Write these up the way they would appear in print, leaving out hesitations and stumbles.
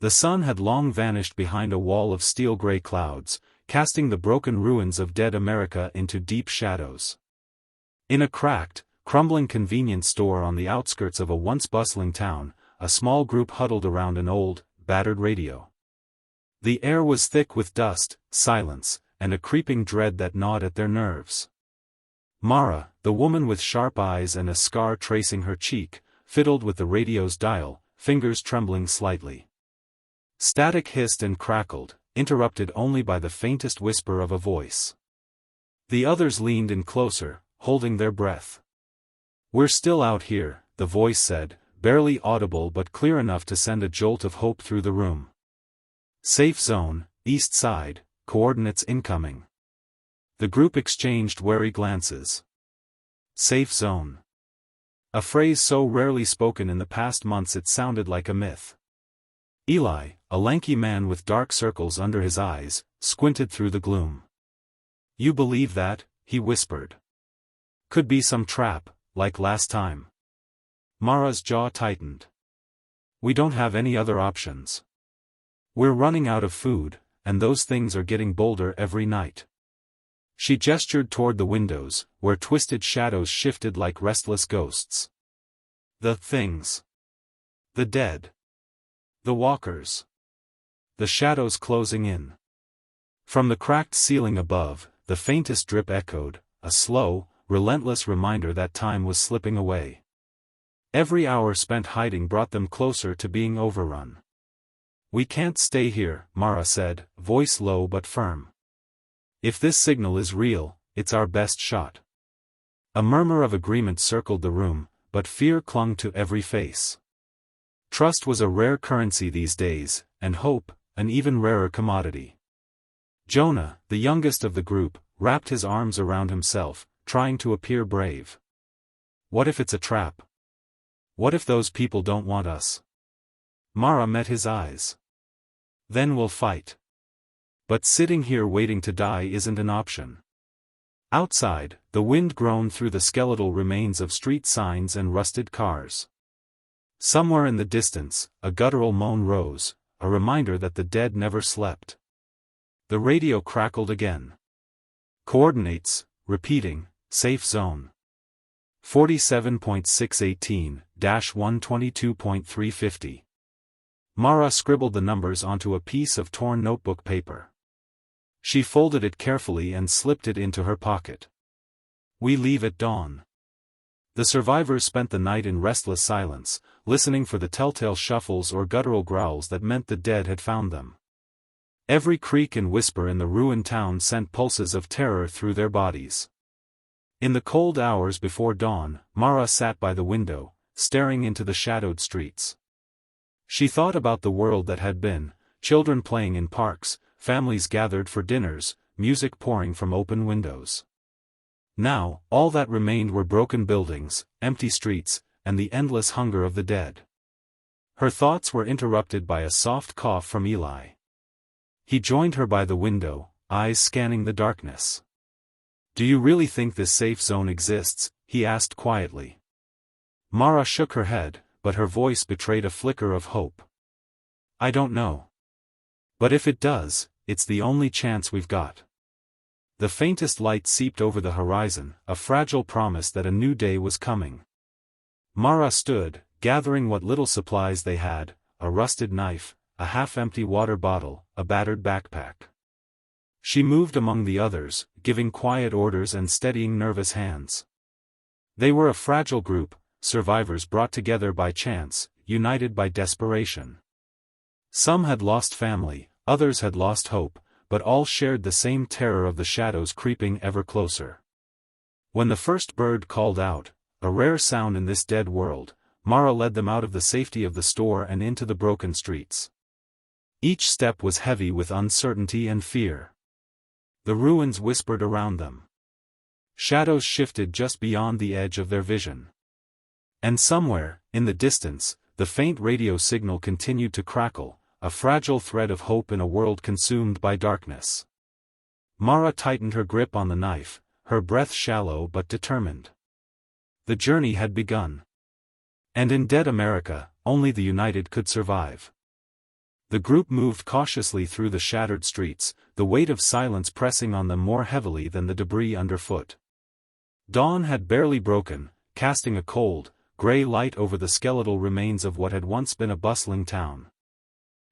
The sun had long vanished behind a wall of steel-gray clouds, casting the broken ruins of dead America into deep shadows. In a cracked, crumbling convenience store on the outskirts of a once bustling town, a small group huddled around an old, battered radio. The air was thick with dust, silence, and a creeping dread that gnawed at their nerves. Mara, the woman with sharp eyes and a scar tracing her cheek, fiddled with the radio's dial, fingers trembling slightly. Static hissed and crackled, interrupted only by the faintest whisper of a voice. The others leaned in closer, holding their breath. "We're still out here," the voice said, barely audible but clear enough to send a jolt of hope through the room. "Safe zone, east side, coordinates incoming." The group exchanged wary glances. Safe zone. A phrase so rarely spoken in the past months it sounded like a myth. Eli, a lanky man with dark circles under his eyes, squinted through the gloom. "You believe that?" he whispered. "Could be some trap, like last time." Mara's jaw tightened. "We don't have any other options. We're running out of food, and those things are getting bolder every night." She gestured toward the windows, where twisted shadows shifted like restless ghosts. "The things. The dead. The walkers. The shadows closing in." From the cracked ceiling above, the faintest drip echoed, a slow, relentless reminder that time was slipping away. Every hour spent hiding brought them closer to being overrun. "We can't stay here," Mara said, voice low but firm. "If this signal is real, it's our best shot." A murmur of agreement circled the room, but fear clung to every face. Trust was a rare currency these days, and hope, an even rarer commodity. Jonah, the youngest of the group, wrapped his arms around himself, trying to appear brave. "What if it's a trap? What if those people don't want us?" Mara met his eyes. "Then we'll fight. But sitting here waiting to die isn't an option." Outside, the wind groaned through the skeletal remains of street signs and rusted cars. Somewhere in the distance, a guttural moan rose, a reminder that the dead never slept. The radio crackled again. "Coordinates, repeating, safe zone. 47.618-122.350. Mara scribbled the numbers onto a piece of torn notebook paper. She folded it carefully and slipped it into her pocket. "We leave at dawn." The survivors spent the night in restless silence, listening for the telltale shuffles or guttural growls that meant the dead had found them. Every creak and whisper in the ruined town sent pulses of terror through their bodies. In the cold hours before dawn, Mara sat by the window, staring into the shadowed streets. She thought about the world that had been, children playing in parks, families gathered for dinners, music pouring from open windows. Now, all that remained were broken buildings, empty streets, and the endless hunger of the dead. Her thoughts were interrupted by a soft cough from Eli. He joined her by the window, eyes scanning the darkness. "Do you really think this safe zone exists?" he asked quietly. Mara shook her head, but her voice betrayed a flicker of hope. "I don't know. But if it does, it's the only chance we've got." The faintest light seeped over the horizon, a fragile promise that a new day was coming. Mara stood, gathering what little supplies they had, a rusted knife, a half-empty water bottle, a battered backpack. She moved among the others, giving quiet orders and steadying nervous hands. They were a fragile group, survivors brought together by chance, united by desperation. Some had lost family, others had lost hope, but all shared the same terror of the shadows creeping ever closer. When the first bird called out, a rare sound in this dead world, Mara led them out of the safety of the store and into the broken streets. Each step was heavy with uncertainty and fear. The ruins whispered around them. Shadows shifted just beyond the edge of their vision. And somewhere, in the distance, the faint radio signal continued to crackle, a fragile thread of hope in a world consumed by darkness. Mara tightened her grip on the knife, her breath shallow but determined. The journey had begun. And in dead America, only the united could survive. The group moved cautiously through the shattered streets, the weight of silence pressing on them more heavily than the debris underfoot. Dawn had barely broken, casting a cold, gray light over the skeletal remains of what had once been a bustling town.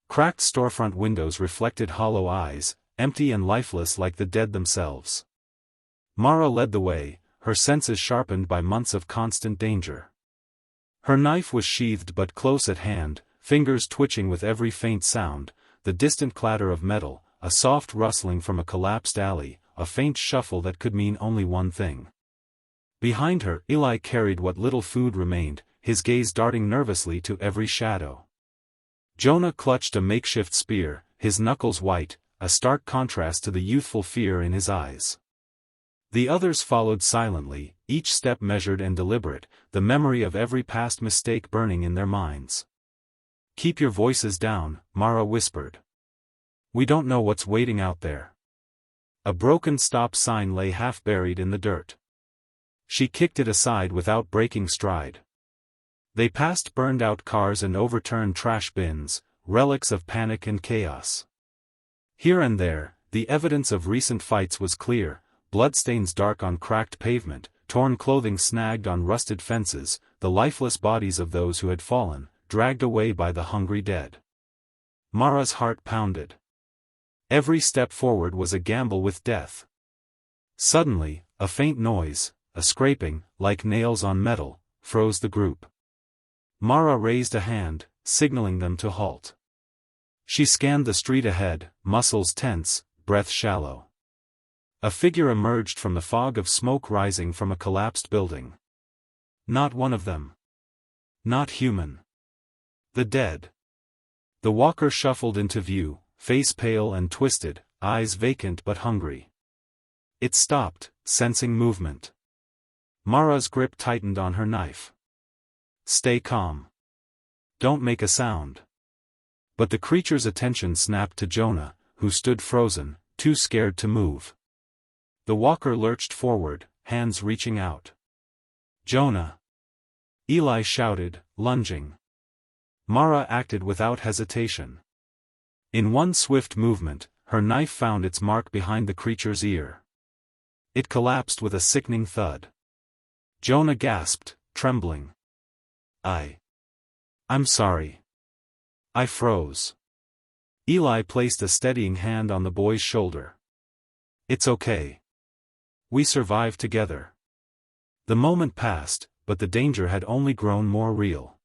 Cracked storefront windows reflected hollow eyes, empty and lifeless like the dead themselves. Mara led the way, her senses sharpened by months of constant danger. Her knife was sheathed but close at hand, fingers twitching with every faint sound, the distant clatter of metal, a soft rustling from a collapsed alley, a faint shuffle that could mean only one thing. Behind her, Eli carried what little food remained, his gaze darting nervously to every shadow. Jonah clutched a makeshift spear, his knuckles white, a stark contrast to the youthful fear in his eyes. The others followed silently, each step measured and deliberate, the memory of every past mistake burning in their minds. "Keep your voices down," Mara whispered. "We don't know what's waiting out there." A broken stop sign lay half buried in the dirt. She kicked it aside without breaking stride. They passed burned-out cars and overturned trash bins, relics of panic and chaos. Here and there, the evidence of recent fights was clear, bloodstains dark on cracked pavement, torn clothing snagged on rusted fences, the lifeless bodies of those who had fallen, dragged away by the hungry dead. Mara's heart pounded. Every step forward was a gamble with death. Suddenly, a faint noise, a scraping, like nails on metal, froze the group. Mara raised a hand, signaling them to halt. She scanned the street ahead, muscles tense, breath shallow. A figure emerged from the fog of smoke rising from a collapsed building. Not one of them. Not human. The dead. The walker shuffled into view, face pale and twisted, eyes vacant but hungry. It stopped, sensing movement. Mara's grip tightened on her knife. "Stay calm. Don't make a sound." But the creature's attention snapped to Jonah, who stood frozen, too scared to move. The walker lurched forward, hands reaching out. "Jonah!" Eli shouted, lunging. Mara acted without hesitation. In one swift movement, her knife found its mark behind the creature's ear. It collapsed with a sickening thud. Jonah gasped, trembling. I'm sorry. I froze." Eli placed a steadying hand on the boy's shoulder. "It's okay. We survived together." The moment passed, but the danger had only grown more real.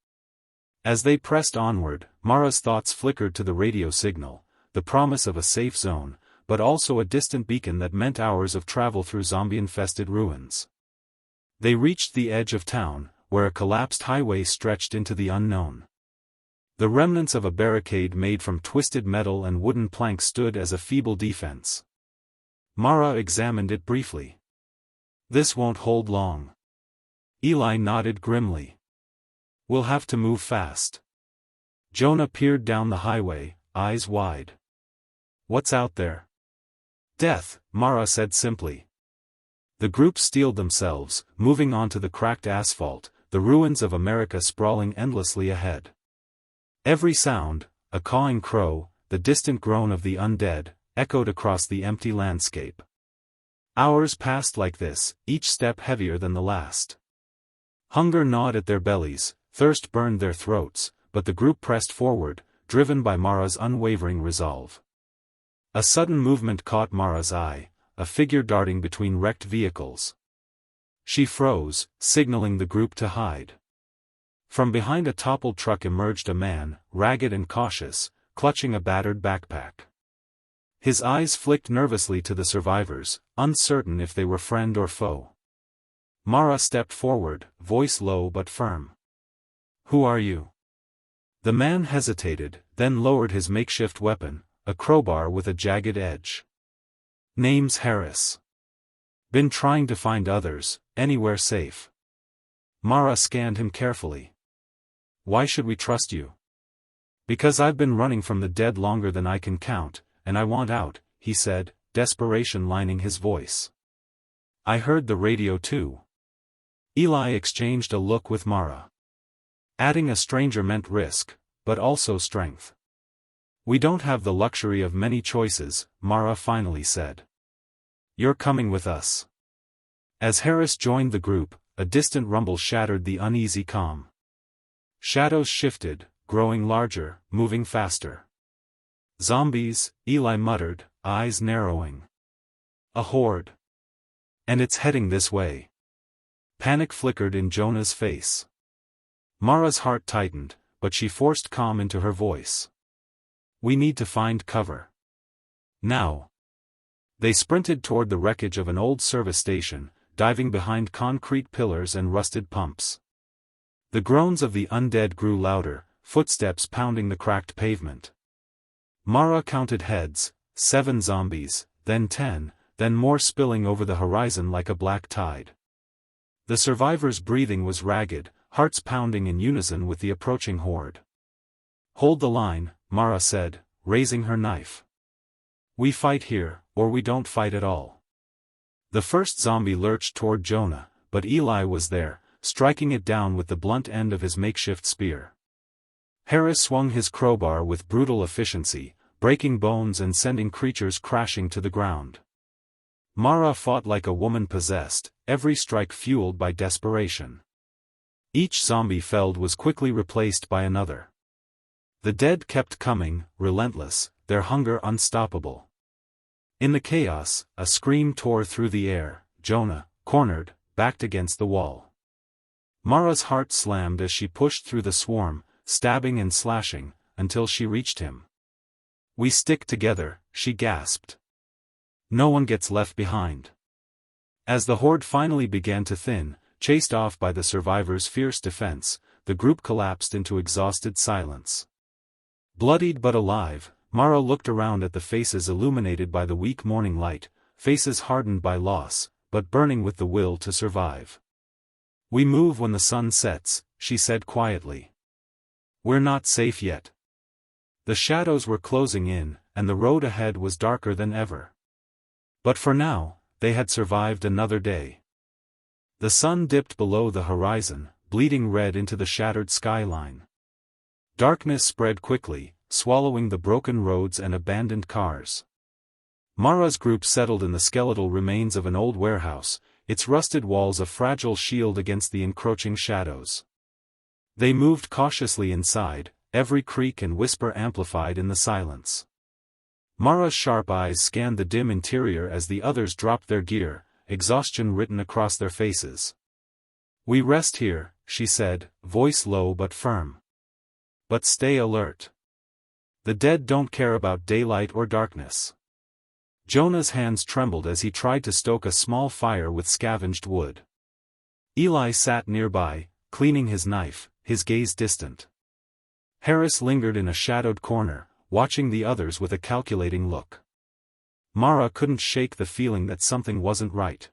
As they pressed onward, Mara's thoughts flickered to the radio signal, the promise of a safe zone, but also a distant beacon that meant hours of travel through zombie-infested ruins. They reached the edge of town, where a collapsed highway stretched into the unknown. The remnants of a barricade made from twisted metal and wooden planks stood as a feeble defense. Mara examined it briefly. "This won't hold long." Eli nodded grimly. "We'll have to move fast." Jonah peered down the highway, eyes wide. "What's out there?" "Death," Mara said simply. The group steeled themselves, moving onto the cracked asphalt, the ruins of America sprawling endlessly ahead. Every sound, a cawing crow, the distant groan of the undead, echoed across the empty landscape. Hours passed like this, each step heavier than the last. Hunger gnawed at their bellies, thirst burned their throats, but the group pressed forward, driven by Mara's unwavering resolve. A sudden movement caught Mara's eye, a figure darting between wrecked vehicles. She froze, signaling the group to hide. From behind a toppled truck emerged a man, ragged and cautious, clutching a battered backpack. His eyes flicked nervously to the survivors, uncertain if they were friend or foe. Mara stepped forward, voice low but firm. "Who are you?" The man hesitated, then lowered his makeshift weapon, a crowbar with a jagged edge. "Name's Harris. Been trying to find others, anywhere safe." Mara scanned him carefully. "Why should we trust you?" "Because I've been running from the dead longer than I can count, and I want out," he said, desperation lining his voice. "I heard the radio too." Eli exchanged a look with Mara. Adding a stranger meant risk, but also strength. We don't have the luxury of many choices, Mara finally said. You're coming with us. As Harris joined the group, a distant rumble shattered the uneasy calm. Shadows shifted, growing larger, moving faster. Zombies, Eli muttered, eyes narrowing. A horde. And it's heading this way. Panic flickered in Jonah's face. Mara's heart tightened, but she forced calm into her voice. We need to find cover. Now. They sprinted toward the wreckage of an old service station, diving behind concrete pillars and rusted pumps. The groans of the undead grew louder, footsteps pounding the cracked pavement. Mara counted heads, 7 zombies, then 10, then more spilling over the horizon like a black tide. The survivors' breathing was ragged, hearts pounding in unison with the approaching horde. Hold the line, Mara said, raising her knife. We fight here, or we don't fight at all. The first zombie lurched toward Jonah, but Eli was there, striking it down with the blunt end of his makeshift spear. Harris swung his crowbar with brutal efficiency, breaking bones and sending creatures crashing to the ground. Mara fought like a woman possessed, every strike fueled by desperation. Each zombie felled was quickly replaced by another. The dead kept coming, relentless, their hunger unstoppable. In the chaos, a scream tore through the air, Jonah, cornered, backed against the wall. Mara's heart slammed as she pushed through the swarm, stabbing and slashing, until she reached him. We stick together, she gasped. No one gets left behind. As the horde finally began to thin, chased off by the survivors' fierce defense, the group collapsed into exhausted silence. Bloodied but alive, Mara looked around at the faces illuminated by the weak morning light, faces hardened by loss, but burning with the will to survive. We move when the sun sets, she said quietly. We're not safe yet. The shadows were closing in, and the road ahead was darker than ever. But for now, they had survived another day. The sun dipped below the horizon, bleeding red into the shattered skyline. Darkness spread quickly, swallowing the broken roads and abandoned cars. Mara's group settled in the skeletal remains of an old warehouse, its rusted walls a fragile shield against the encroaching shadows. They moved cautiously inside, every creak and whisper amplified in the silence. Mara's sharp eyes scanned the dim interior as the others dropped their gear, exhaustion written across their faces. We rest here, she said, voice low but firm. But stay alert. The dead don't care about daylight or darkness. Jonah's hands trembled as he tried to stoke a small fire with scavenged wood. Eli sat nearby, cleaning his knife, his gaze distant. Harris lingered in a shadowed corner, watching the others with a calculating look. Mara couldn't shake the feeling that something wasn't right.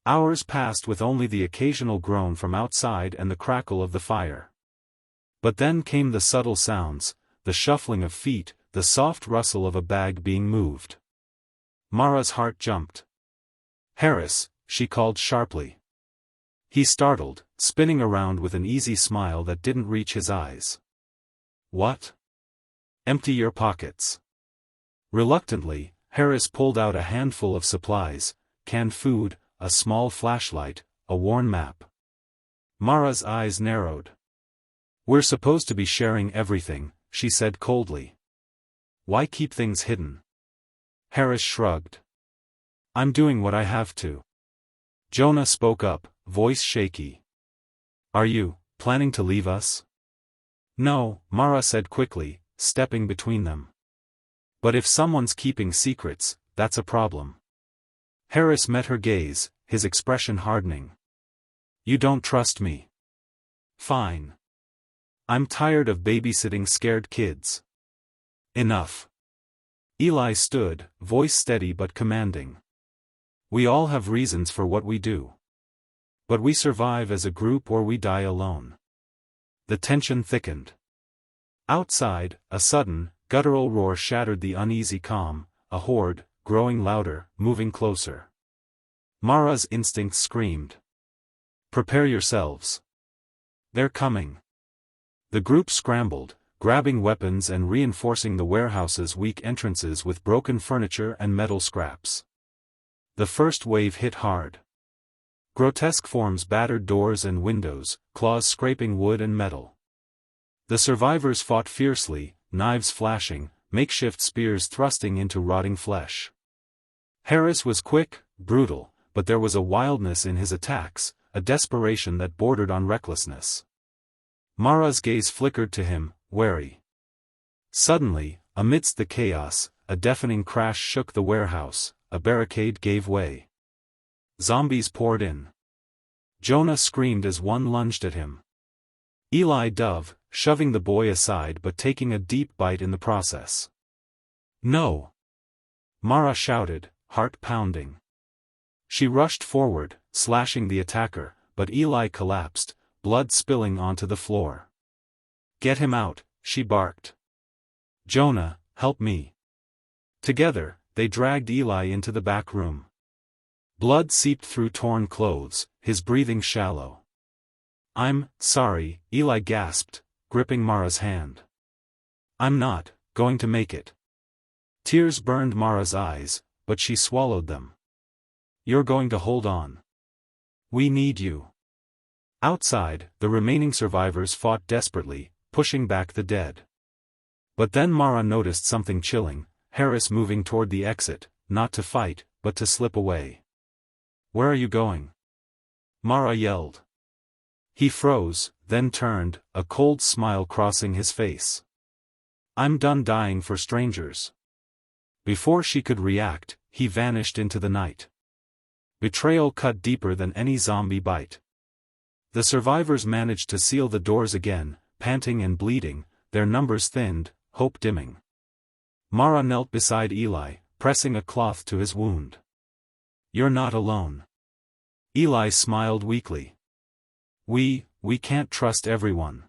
Hours passed with only the occasional groan from outside and the crackle of the fire. But then came the subtle sounds, the shuffling of feet, the soft rustle of a bag being moved. Mara's heart jumped. Harris, she called sharply. He startled, spinning around with an easy smile that didn't reach his eyes. What? Empty your pockets. Reluctantly, Harris pulled out a handful of supplies, canned food, a small flashlight, a worn map. Mara's eyes narrowed. We're supposed to be sharing everything, she said coldly. Why keep things hidden? Harris shrugged. I'm doing what I have to. Jonah spoke up, voice shaky. Are you planning to leave us? No, Mara said quickly, stepping between them. But if someone's keeping secrets, that's a problem. Harris met her gaze, his expression hardening. You don't trust me. Fine. I'm tired of babysitting scared kids. Enough. Eli stood, voice steady but commanding. We all have reasons for what we do. But we survive as a group or we die alone. The tension thickened. Outside, a sudden, guttural roar shattered the uneasy calm, a horde, growing louder, moving closer. Mara's instincts screamed. Prepare yourselves. They're coming. The group scrambled, grabbing weapons and reinforcing the warehouse's weak entrances with broken furniture and metal scraps. The first wave hit hard. Grotesque forms battered doors and windows, claws scraping wood and metal. The survivors fought fiercely, knives flashing, makeshift spears thrusting into rotting flesh. Harris was quick, brutal, but there was a wildness in his attacks, a desperation that bordered on recklessness. Mara's gaze flickered to him, wary. Suddenly, amidst the chaos, a deafening crash shook the warehouse, a barricade gave way. Zombies poured in. Jonah screamed as one lunged at him. Eli dove, shoving the boy aside but taking a deep bite in the process. "No!" Mara shouted, heart pounding. She rushed forward, slashing the attacker, but Eli collapsed, blood spilling onto the floor. "Get him out," she barked. "Jonah, help me." Together, they dragged Eli into the back room. Blood seeped through torn clothes, his breathing shallow. "I'm sorry," Eli gasped, gripping Mara's hand. "I'm not going to make it." Tears burned Mara's eyes, but she swallowed them. "You're going to hold on. We need you." Outside, the remaining survivors fought desperately, pushing back the dead. But then Mara noticed something chilling, Harris moving toward the exit, not to fight, but to slip away. "Where are you going?" Mara yelled. He froze, then turned, a cold smile crossing his face. "I'm done dying for strangers." Before she could react, he vanished into the night. Betrayal cut deeper than any zombie bite. The survivors managed to seal the doors again, panting and bleeding, their numbers thinned, hope dimming. Mara knelt beside Eli, pressing a cloth to his wound. "You're not alone." Eli smiled weakly. We can't trust everyone."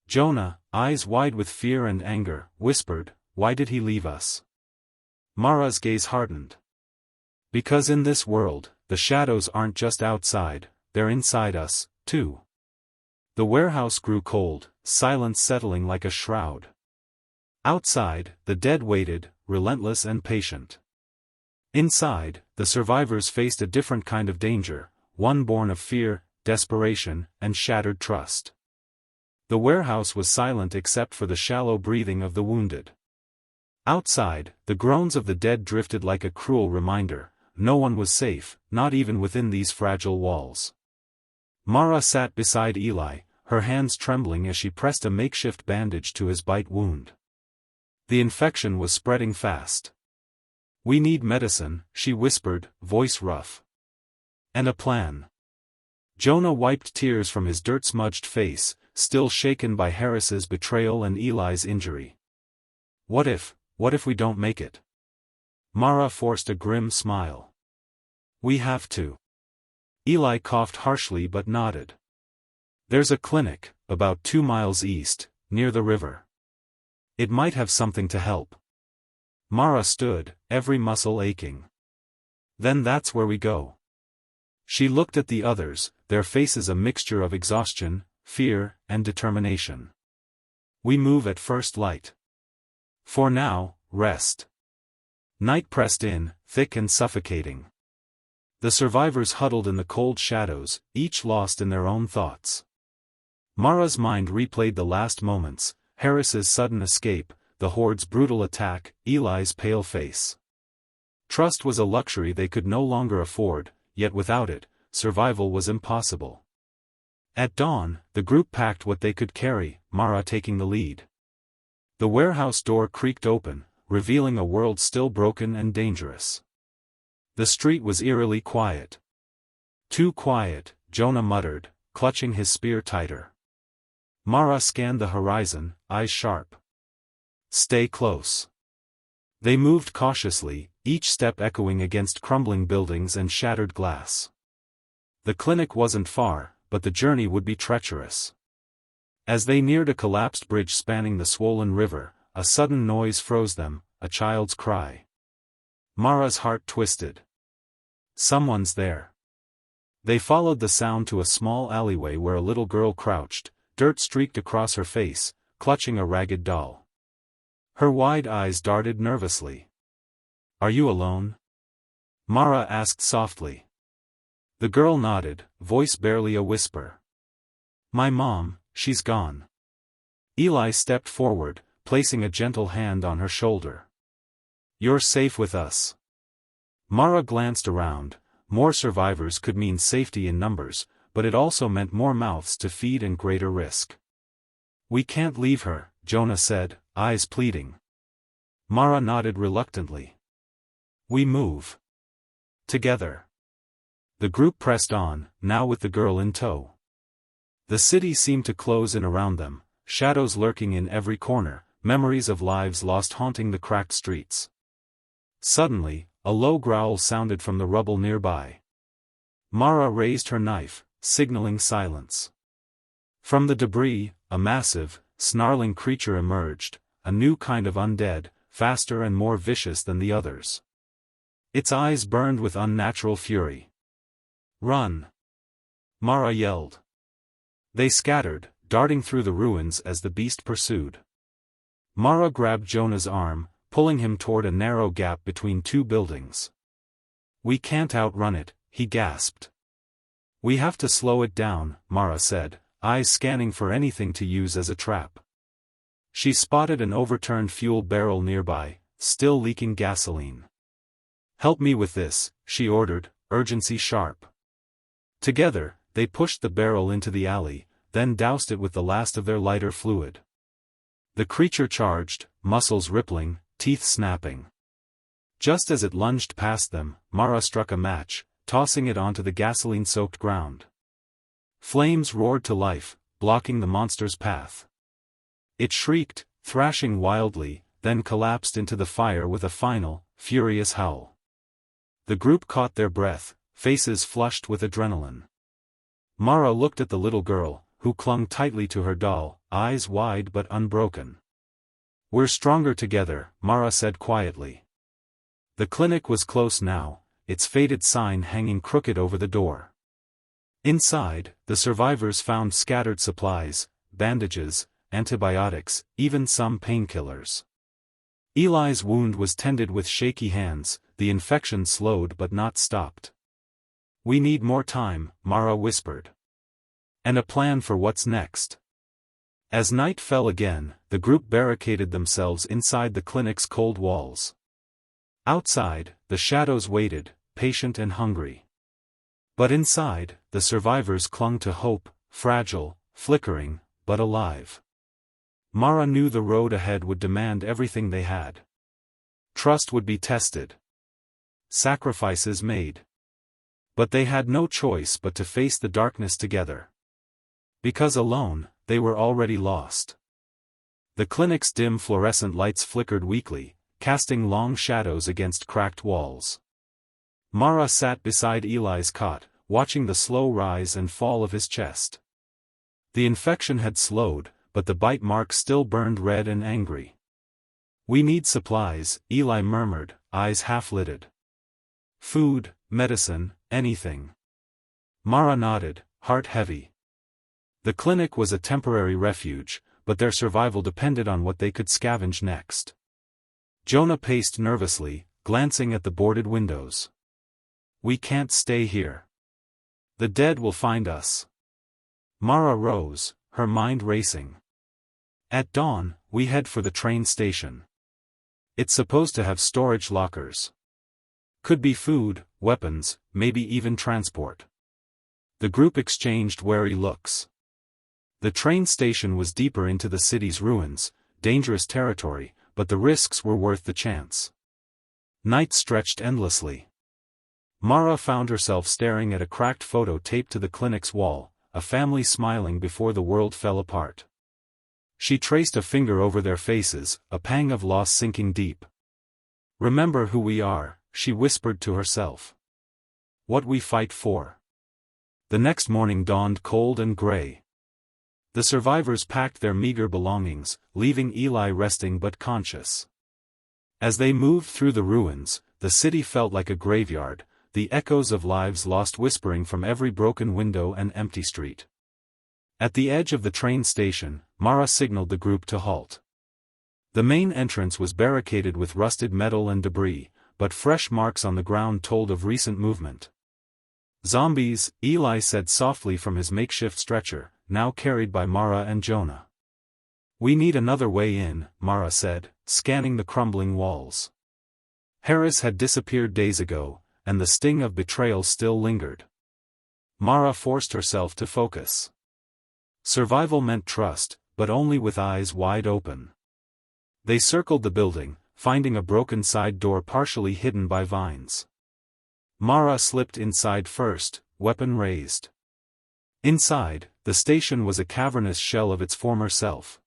Jonah, eyes wide with fear and anger, whispered, "Why did he leave us?" Mara's gaze hardened. "Because in this world, the shadows aren't just outside, they're inside us, too." The warehouse grew cold, silence settling like a shroud. Outside, the dead waited, relentless and patient. Inside, the survivors faced a different kind of danger, one born of fear, desperation, and shattered trust. The warehouse was silent except for the shallow breathing of the wounded. Outside, the groans of the dead drifted like a cruel reminder, no one was safe, not even within these fragile walls. Mara sat beside Eli, her hands trembling as she pressed a makeshift bandage to his bite wound. The infection was spreading fast. "We need medicine," she whispered, voice rough. "And a plan." Jonah wiped tears from his dirt-smudged face, still shaken by Harris's betrayal and Eli's injury. What if we don't make it?" Mara forced a grim smile. "We have to." Eli coughed harshly but nodded. "There's a clinic, about 2 miles east, near the river. It might have something to help." Mara stood, every muscle aching. "Then that's where we go." She looked at the others, their faces a mixture of exhaustion, fear, and determination. "We move at first light. For now, rest." Night pressed in, thick and suffocating. The survivors huddled in the cold shadows, each lost in their own thoughts. Mara's mind replayed the last moments, Harris's sudden escape, the horde's brutal attack, Eli's pale face. Trust was a luxury they could no longer afford, yet without it, survival was impossible. At dawn, the group packed what they could carry, Mara taking the lead. The warehouse door creaked open, revealing a world still broken and dangerous. The street was eerily quiet. "Too quiet," Jonah muttered, clutching his spear tighter. Mara scanned the horizon, eyes sharp. "Stay close." They moved cautiously, each step echoing against crumbling buildings and shattered glass. The clinic wasn't far, but the journey would be treacherous. As they neared a collapsed bridge spanning the swollen river, a sudden noise froze them, a child's cry. Mara's heart twisted. Someone's there. They followed the sound to a small alleyway where a little girl crouched, dirt streaked across her face, clutching a ragged doll. Her wide eyes darted nervously. "Are you alone?" Mara asked softly. The girl nodded, voice barely a whisper. "My mom, she's gone." Eli stepped forward, placing a gentle hand on her shoulder. "You're safe with us." Mara glanced around. More survivors could mean safety in numbers, but it also meant more mouths to feed and greater risk. "We can't leave her," Jonah said, eyes pleading. Mara nodded reluctantly. "We move together." The group pressed on, now with the girl in tow. The city seemed to close in around them, shadows lurking in every corner, memories of lives lost haunting the cracked streets. Suddenly, a low growl sounded from the rubble nearby. Mara raised her knife, signaling silence. From the debris, a massive, snarling creature emerged, a new kind of undead, faster and more vicious than the others. Its eyes burned with unnatural fury. "Run!" Mara yelled. They scattered, darting through the ruins as the beast pursued. Mara grabbed Jonah's arm, pulling him toward a narrow gap between two buildings. "We can't outrun it," he gasped. "We have to slow it down," Mara said, eyes scanning for anything to use as a trap. She spotted an overturned fuel barrel nearby, still leaking gasoline. "Help me with this," she ordered, urgency sharp. Together, they pushed the barrel into the alley, then doused it with the last of their lighter fluid. The creature charged, muscles rippling, teeth snapping. Just as it lunged past them, Mara struck a match, tossing it onto the gasoline-soaked ground. Flames roared to life, blocking the monster's path. It shrieked, thrashing wildly, then collapsed into the fire with a final, furious howl. The group caught their breath, faces flushed with adrenaline. Mara looked at the little girl, who clung tightly to her doll, eyes wide but unbroken. "We're stronger together," Mara said quietly. The clinic was close now, its faded sign hanging crooked over the door. Inside, the survivors found scattered supplies, bandages, antibiotics, even some painkillers. Eli's wound was tended with shaky hands, the infection slowed but not stopped. "We need more time," Mara whispered. "And a plan for what's next." As night fell again, the group barricaded themselves inside the clinic's cold walls. Outside, the shadows waited, patient and hungry. But inside, the survivors clung to hope, fragile, flickering, but alive. Mara knew the road ahead would demand everything they had. Trust would be tested. Sacrifices made. But they had no choice but to face the darkness together. Because alone, they were already lost. The clinic's dim fluorescent lights flickered weakly, casting long shadows against cracked walls. Mara sat beside Eli's cot, watching the slow rise and fall of his chest. The infection had slowed, but the bite mark still burned red and angry. "We need supplies," Eli murmured, eyes half-lidded. "Food, medicine, anything." Mara nodded, heart heavy. The clinic was a temporary refuge, but their survival depended on what they could scavenge next. Jonah paced nervously, glancing at the boarded windows. "We can't stay here. The dead will find us." Mara rose, her mind racing. "At dawn, we head for the train station. It's supposed to have storage lockers. Could be food, weapons, maybe even transport." The group exchanged wary looks. The train station was deeper into the city's ruins, dangerous territory, but the risks were worth the chance. Night stretched endlessly. Mara found herself staring at a cracked photo taped to the clinic's wall, a family smiling before the world fell apart. She traced a finger over their faces, a pang of loss sinking deep. "Remember who we are," she whispered to herself. "What we fight for." The next morning dawned cold and gray. The survivors packed their meager belongings, leaving Eli resting but conscious. As they moved through the ruins, the city felt like a graveyard, the echoes of lives lost whispering from every broken window and empty street. At the edge of the train station, Mara signaled the group to halt. The main entrance was barricaded with rusted metal and debris, but fresh marks on the ground told of recent movement. Zombies, Eli said softly from his makeshift stretcher, now carried by Mara and Jonah. We need another way in, Mara said, scanning the crumbling walls. Harris had disappeared days ago, and the sting of betrayal still lingered. Mara forced herself to focus. Survival meant trust, but only with eyes wide open. They circled the building, finding a broken side door partially hidden by vines. Mara slipped inside first, weapon raised. Inside, the station was a cavernous shell of its former self.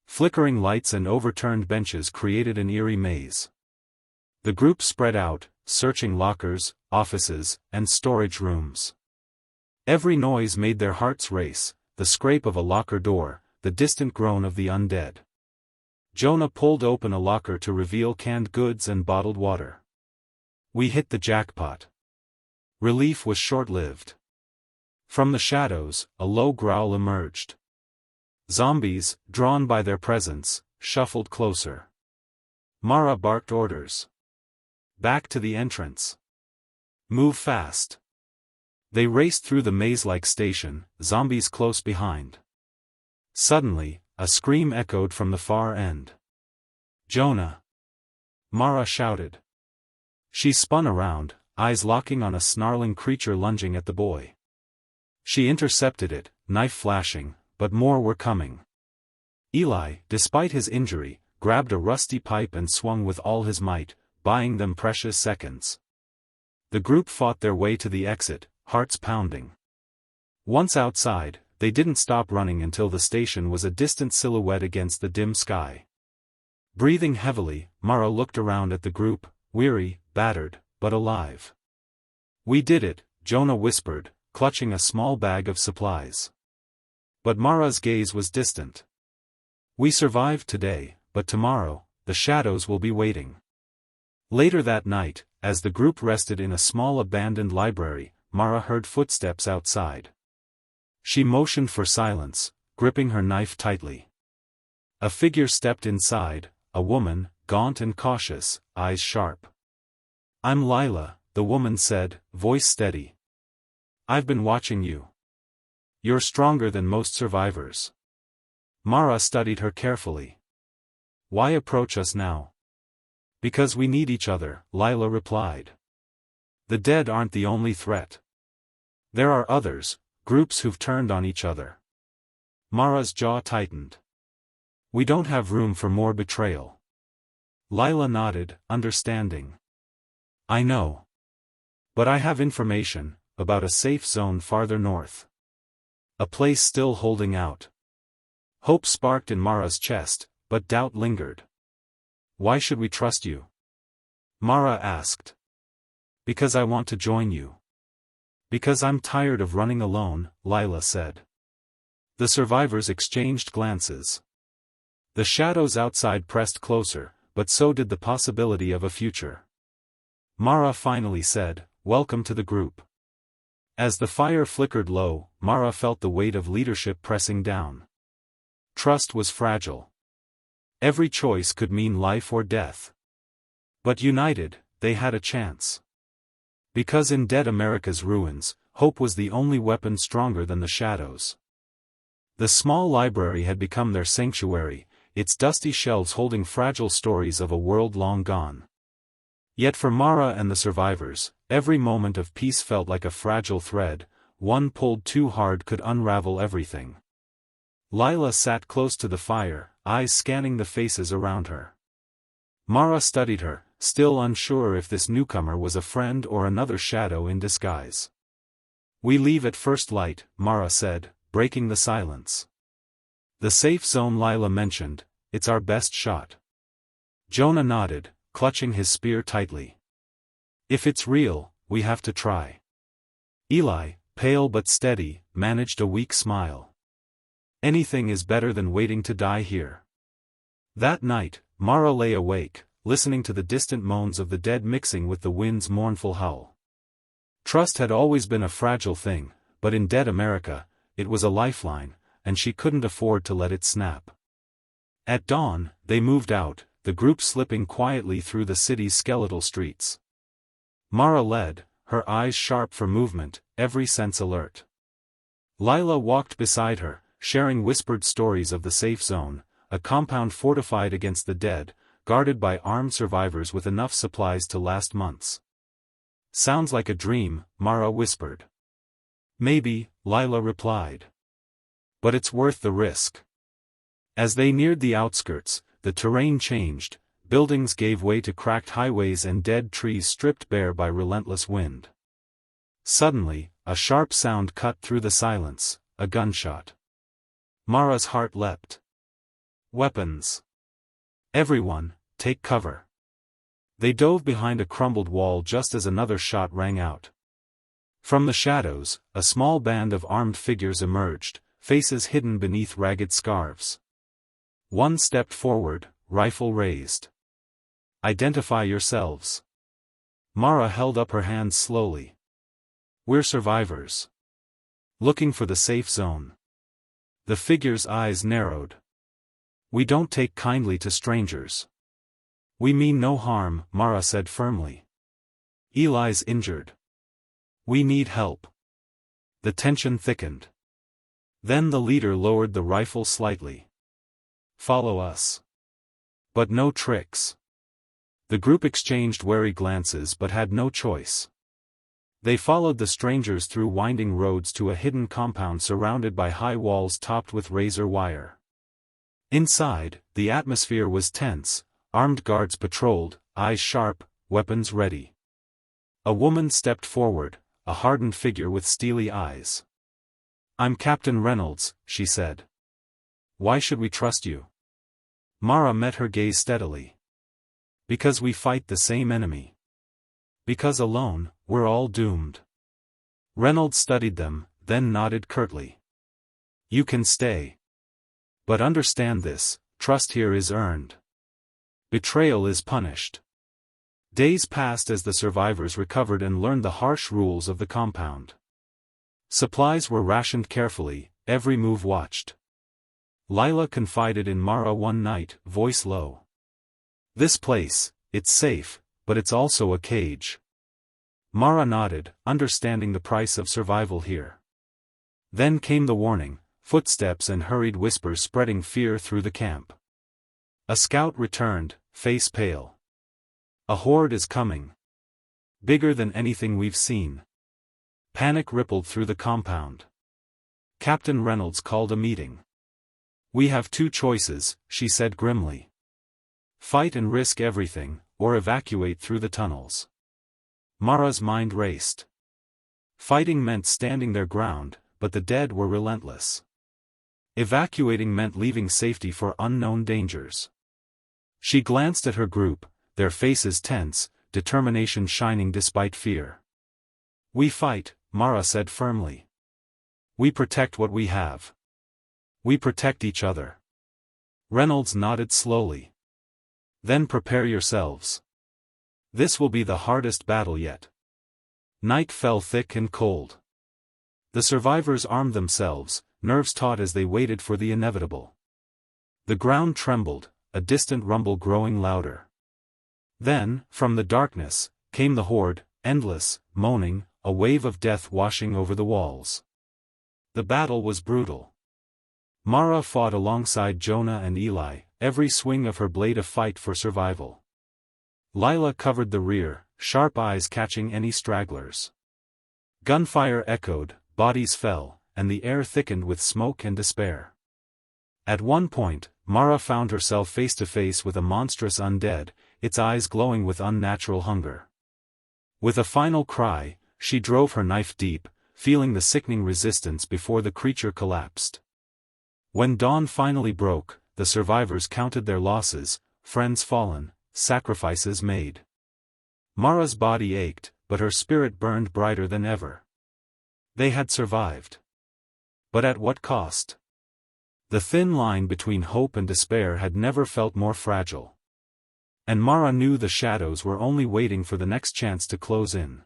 Flickering lights and overturned benches created an eerie maze. The group spread out, searching lockers, offices, and storage rooms. Every noise made their hearts race, the scrape of a locker door, the distant groan of the undead. Jonah pulled open a locker to reveal canned goods and bottled water. We hit the jackpot. Relief was short-lived. From the shadows, a low growl emerged. Zombies, drawn by their presence, shuffled closer. Mara barked orders. Back to the entrance. Move fast. They raced through the maze-like station, zombies close behind. Suddenly, a scream echoed from the far end. Jonah! Mara shouted. She spun around, eyes locking on a snarling creature lunging at the boy. She intercepted it, knife flashing, but more were coming. Eli, despite his injury, grabbed a rusty pipe and swung with all his might, buying them precious seconds. The group fought their way to the exit, hearts pounding. Once outside, they didn't stop running until the station was a distant silhouette against the dim sky. Breathing heavily, Mara looked around at the group, weary, battered, but alive. We did it, Jonah whispered, clutching a small bag of supplies. But Mara's gaze was distant. We survived today, but tomorrow, the shadows will be waiting. Later that night, as the group rested in a small abandoned library, Mara heard footsteps outside. She motioned for silence, gripping her knife tightly. A figure stepped inside, a woman, gaunt and cautious, eyes sharp. I'm Lila, the woman said, voice steady. I've been watching you. You're stronger than most survivors. Mara studied her carefully. Why approach us now? Because we need each other, Lila replied. The dead aren't the only threat. There are others, groups who've turned on each other. Mara's jaw tightened. We don't have room for more betrayal. Lila nodded, understanding. I know. But I have information, about a safe zone farther north. A place still holding out. Hope sparked in Mara's chest, but doubt lingered. Why should we trust you? Mara asked. Because I want to join you. Because I'm tired of running alone, Lila said. The survivors exchanged glances. The shadows outside pressed closer, but so did the possibility of a future. Mara finally said, "Welcome to the group." As the fire flickered low, Mara felt the weight of leadership pressing down. Trust was fragile. Every choice could mean life or death. But united, they had a chance. Because in dead America's ruins, hope was the only weapon stronger than the shadows. The small library had become their sanctuary, its dusty shelves holding fragile stories of a world long gone. Yet for Mara and the survivors, every moment of peace felt like a fragile thread, one pulled too hard could unravel everything. Lila sat close to the fire, eyes scanning the faces around her. Mara studied her, still unsure if this newcomer was a friend or another shadow in disguise. We leave at first light, Mara said, breaking the silence. The safe zone Lila mentioned, it's our best shot. Jonah nodded, clutching his spear tightly. If it's real, we have to try. Eli, pale but steady, managed a weak smile. Anything is better than waiting to die here. That night, Mara lay awake, listening to the distant moans of the dead mixing with the wind's mournful howl. Trust had always been a fragile thing, but in dead America, it was a lifeline, and she couldn't afford to let it snap. At dawn, they moved out, the group slipping quietly through the city's skeletal streets. Mara led, her eyes sharp for movement, every sense alert. Lila walked beside her, sharing whispered stories of the safe zone, a compound fortified against the dead, guarded by armed survivors with enough supplies to last months. "Sounds like a dream," Mara whispered. "Maybe," Lila replied. "But it's worth the risk." As they neared the outskirts, the terrain changed, buildings gave way to cracked highways and dead trees stripped bare by relentless wind. Suddenly, a sharp sound cut through the silence, a gunshot. Mara's heart leapt. "Weapons! Everyone, take cover!" They dove behind a crumbled wall just as another shot rang out. From the shadows, a small band of armed figures emerged, faces hidden beneath ragged scarves. One stepped forward, rifle raised. "Identify yourselves." Mara held up her hands slowly. "We're survivors. Looking for the safe zone." The figure's eyes narrowed. "We don't take kindly to strangers." "We mean no harm," Mara said firmly. "Eli's injured. We need help." The tension thickened. Then the leader lowered the rifle slightly. "Follow us." But no tricks. The group exchanged wary glances but had no choice. They followed the strangers through winding roads to a hidden compound surrounded by high walls topped with razor wire. Inside, the atmosphere was tense, armed guards patrolled, eyes sharp, weapons ready. A woman stepped forward, a hardened figure with steely eyes. "I'm Captain Reynolds," she said. "Why should we trust you?" Mara met her gaze steadily. "Because we fight the same enemy. Because alone, we're all doomed." Reynolds studied them, then nodded curtly. "You can stay. But understand this, trust here is earned. Betrayal is punished." Days passed as the survivors recovered and learned the harsh rules of the compound. Supplies were rationed carefully, every move watched. Lila confided in Mara one night, voice low. "This place, it's safe, but it's also a cage." Mara nodded, understanding the price of survival here. Then came the warning, footsteps and hurried whispers spreading fear through the camp. A scout returned, face pale. "A horde is coming. Bigger than anything we've seen." Panic rippled through the compound. Captain Reynolds called a meeting. "We have two choices," she said grimly. "Fight and risk everything, or evacuate through the tunnels." Mara's mind raced. Fighting meant standing their ground, but the dead were relentless. Evacuating meant leaving safety for unknown dangers. She glanced at her group, their faces tense, determination shining despite fear. "We fight," Mara said firmly. "We protect what we have. We protect each other." Reynolds nodded slowly. "Then prepare yourselves. This will be the hardest battle yet." Night fell thick and cold. The survivors armed themselves, nerves taut as they waited for the inevitable. The ground trembled, a distant rumble growing louder. Then, from the darkness, came the horde, endless, moaning, a wave of death washing over the walls. The battle was brutal. Mara fought alongside Jonah and Eli, every swing of her blade a fight for survival. Lila covered the rear, sharp eyes catching any stragglers. Gunfire echoed, bodies fell, and the air thickened with smoke and despair. At one point, Mara found herself face to face with a monstrous undead, its eyes glowing with unnatural hunger. With a final cry, she drove her knife deep, feeling the sickening resistance before the creature collapsed. When dawn finally broke, the survivors counted their losses, friends fallen, sacrifices made. Mara's body ached, but her spirit burned brighter than ever. They had survived. But at what cost? The thin line between hope and despair had never felt more fragile. And Mara knew the shadows were only waiting for the next chance to close in.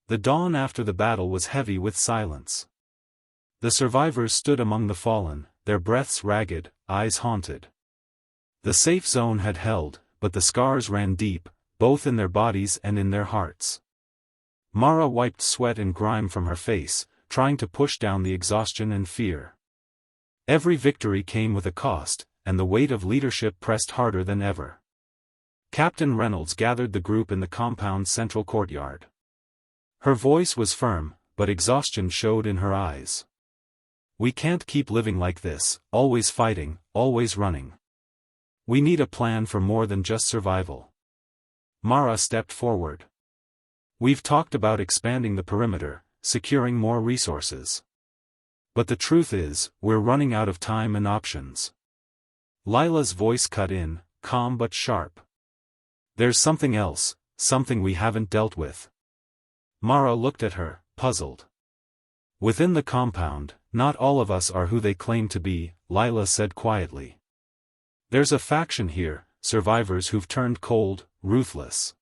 The dawn after the battle was heavy with silence. The survivors stood among the fallen, their breaths ragged, eyes haunted. The safe zone had held, but the scars ran deep, both in their bodies and in their hearts. Mara wiped sweat and grime from her face, trying to push down the exhaustion and fear. Every victory came with a cost, and the weight of leadership pressed harder than ever. Captain Reynolds gathered the group in the compound's central courtyard. Her voice was firm, but exhaustion showed in her eyes. "We can't keep living like this, always fighting, always running. We need a plan for more than just survival." Mara stepped forward. "We've talked about expanding the perimeter, securing more resources. But the truth is, we're running out of time and options." Lila's voice cut in, calm but sharp. "There's something else, something we haven't dealt with." Mara looked at her, puzzled. "Within the compound, not all of us are who they claim to be," Lila said quietly. "There's a faction here, survivors who've turned cold, ruthless.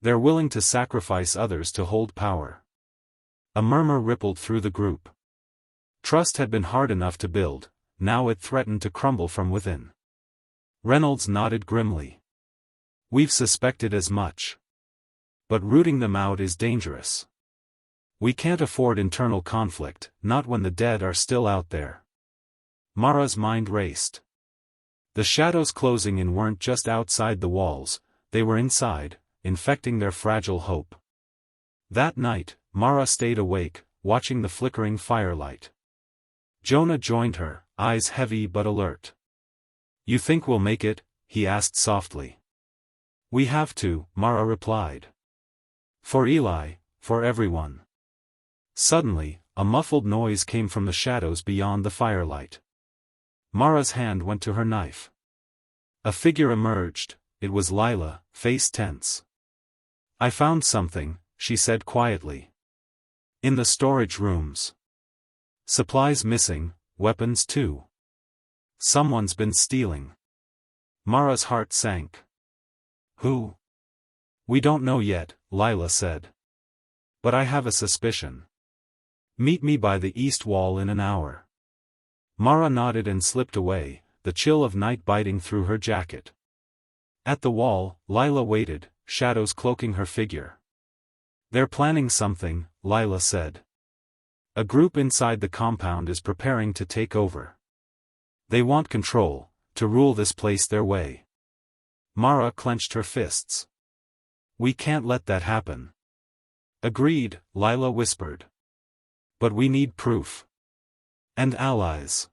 They're willing to sacrifice others to hold power." A murmur rippled through the group. Trust had been hard enough to build, now it threatened to crumble from within. Reynolds nodded grimly. "We've suspected as much. But rooting them out is dangerous. We can't afford internal conflict, not when the dead are still out there." Mara's mind raced. The shadows closing in weren't just outside the walls, they were inside, infecting their fragile hope. That night, Mara stayed awake, watching the flickering firelight. Jonah joined her, eyes heavy but alert. "You think we'll make it?" he asked softly. "We have to," Mara replied. "For Eli, for everyone." Suddenly, a muffled noise came from the shadows beyond the firelight. Mara's hand went to her knife. A figure emerged, it was Lila, face tense. "I found something," she said quietly. "In the storage rooms. Supplies missing, weapons too. Someone's been stealing." Mara's heart sank. "Who?" "We don't know yet," Lila said. "But I have a suspicion. Meet me by the east wall in an hour." Mara nodded and slipped away, the chill of night biting through her jacket. At the wall, Lila waited, shadows cloaking her figure. "They're planning something," Lila said. "A group inside the compound is preparing to take over. They want control, to rule this place their way." Mara clenched her fists. "We can't let that happen." "Agreed," Lila whispered. "But we need proof. And allies."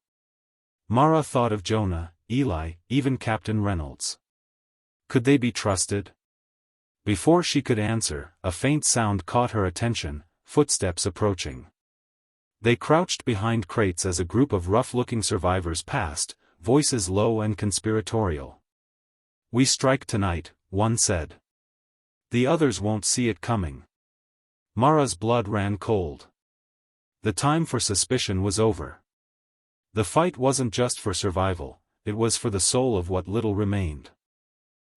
Mara thought of Jonah, Eli, even Captain Reynolds. Could they be trusted? Before she could answer, a faint sound caught her attention, footsteps approaching. They crouched behind crates as a group of rough-looking survivors passed, voices low and conspiratorial. "We strike tonight," one said. "The others won't see it coming." Mara's blood ran cold. The time for suspicion was over. The fight wasn't just for survival, it was for the soul of what little remained.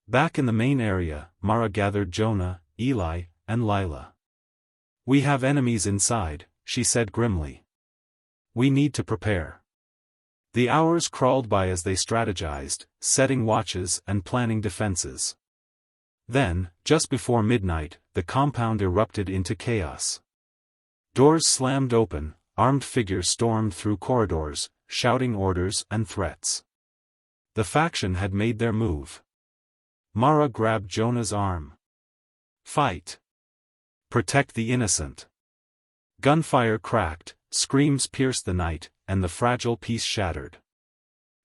Back in the main area, Mara gathered Jonah, Eli, and Lila. "We have enemies inside," she said grimly. "We need to prepare." The hours crawled by as they strategized, setting watches and planning defenses. Then, just before midnight, the compound erupted into chaos. Doors slammed open, armed figures stormed through corridors, shouting orders and threats. The faction had made their move. Mara grabbed Jonah's arm. "Fight! Protect the innocent!" Gunfire cracked, screams pierced the night, and the fragile peace shattered.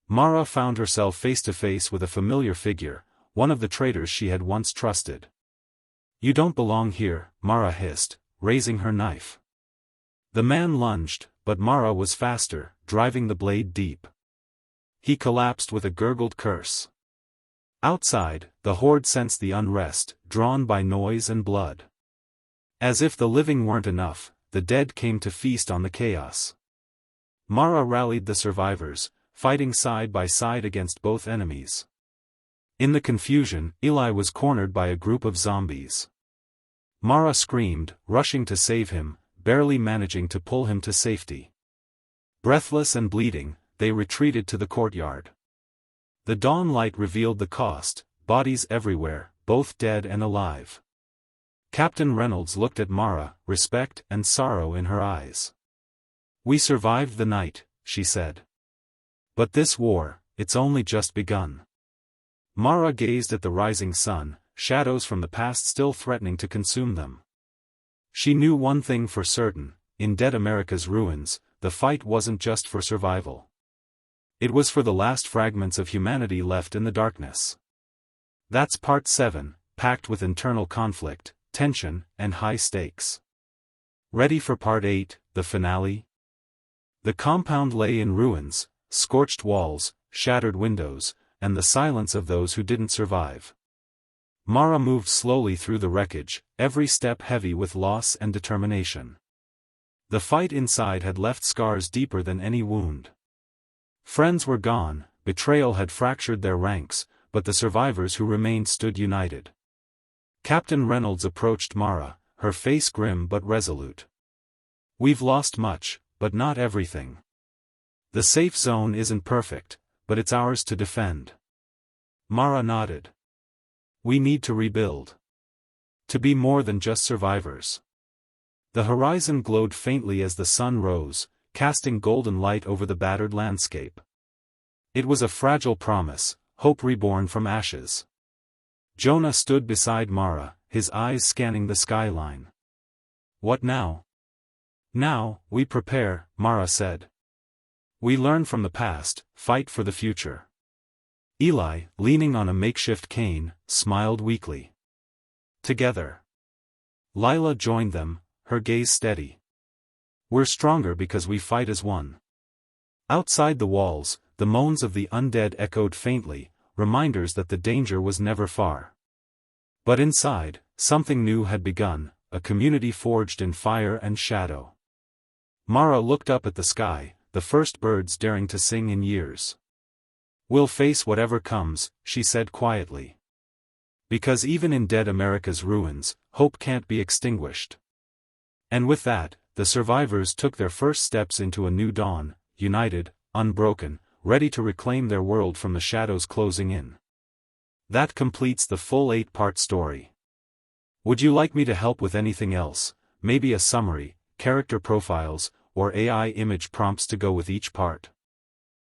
Mara found herself face to face with a familiar figure, one of the traitors she had once trusted. "You don't belong here," Mara hissed, raising her knife. The man lunged, but Mara was faster, driving the blade deep. He collapsed with a gurgled curse. Outside, the horde sensed the unrest, drawn by noise and blood. As if the living weren't enough, the dead came to feast on the chaos. Mara rallied the survivors, fighting side by side against both enemies. In the confusion, Eli was cornered by a group of zombies. Mara screamed, rushing to save him, barely managing to pull him to safety. Breathless and bleeding, they retreated to the courtyard. The dawn light revealed the cost: bodies everywhere, both dead and alive. Captain Reynolds looked at Mara, respect and sorrow in her eyes. "We survived the night," she said. "But this war, it's only just begun." Mara gazed at the rising sun, shadows from the past still threatening to consume them. She knew one thing for certain: in Dead America's ruins, the fight wasn't just for survival. It was for the last fragments of humanity left in the darkness. That's part 7, packed with internal conflict, tension, and high stakes. Ready for part 8, the finale? The compound lay in ruins, scorched walls, shattered windows, and the silence of those who didn't survive. Mara moved slowly through the wreckage, every step heavy with loss and determination. The fight inside had left scars deeper than any wound. Friends were gone, betrayal had fractured their ranks, but the survivors who remained stood united. Captain Reynolds approached Mara, her face grim but resolute. "We've lost much, but not everything. The safe zone isn't perfect, but it's ours to defend." Mara nodded. "We need to rebuild. To be more than just survivors." The horizon glowed faintly as the sun rose, casting golden light over the battered landscape. It was a fragile promise, hope reborn from ashes. Jonah stood beside Mara, his eyes scanning the skyline. "What now?" "Now, we prepare," Mara said. "We learn from the past, fight for the future." Eli, leaning on a makeshift cane, smiled weakly. "Together." Lila joined them, her gaze steady. "We're stronger because we fight as one." Outside the walls, the moans of the undead echoed faintly, reminders that the danger was never far. But inside, something new had begun, a community forged in fire and shadow. Mara looked up at the sky, the first birds daring to sing in years. "We'll face whatever comes," she said quietly. "Because even in Dead America's ruins, hope can't be extinguished." And with that, the survivors took their first steps into a new dawn, united, unbroken, ready to reclaim their world from the shadows closing in. That completes the full 8-part story. Would you like me to help with anything else, maybe a summary, character profiles, or AI image prompts to go with each part?